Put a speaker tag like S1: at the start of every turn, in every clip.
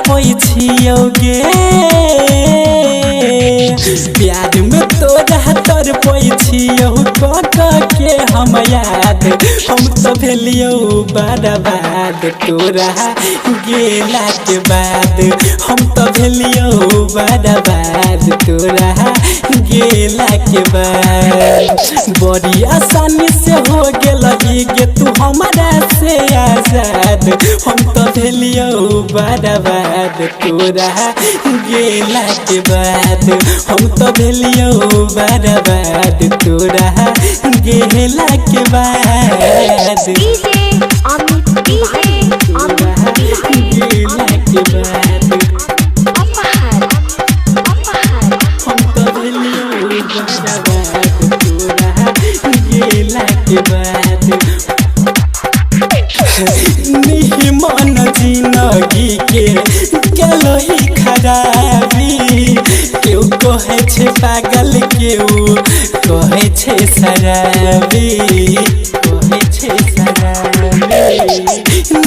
S1: होई छियोगे प्यार में तोरा तर पोई छियो के हम याद हम तो भेलियो बर्बाद तोरा गेला के बाद हम तो भेलियो बर्बाद तोरा गेला के बाद बड़ी आसानी से हो गेलही गे तू हमारा से आजाद हम तो भेलियो बर्बाद तोरा गेला के बाद हम तो भेलियो बर्बाद तोरा गेला के बाद गेला के बाद हम तो भेलियो बर्बाद तोरा गेला के बाद नहीं मन जिंदगी के गेलही खराबी केहू कहे छे पागल केहू कहे छे शराबी कहे छे शराबी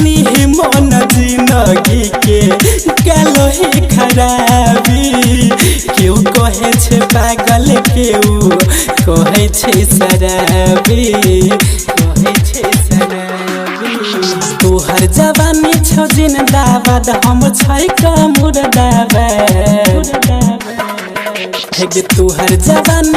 S1: नहीं मन जिंदगी के गेलही खराबी केहू कहे छे पागल केहू कहे छे शराबी कहे छे शराबी तोहर जवानी छौ जिंदाबाद हम छै का मुर्दाबाद तोहर जवानी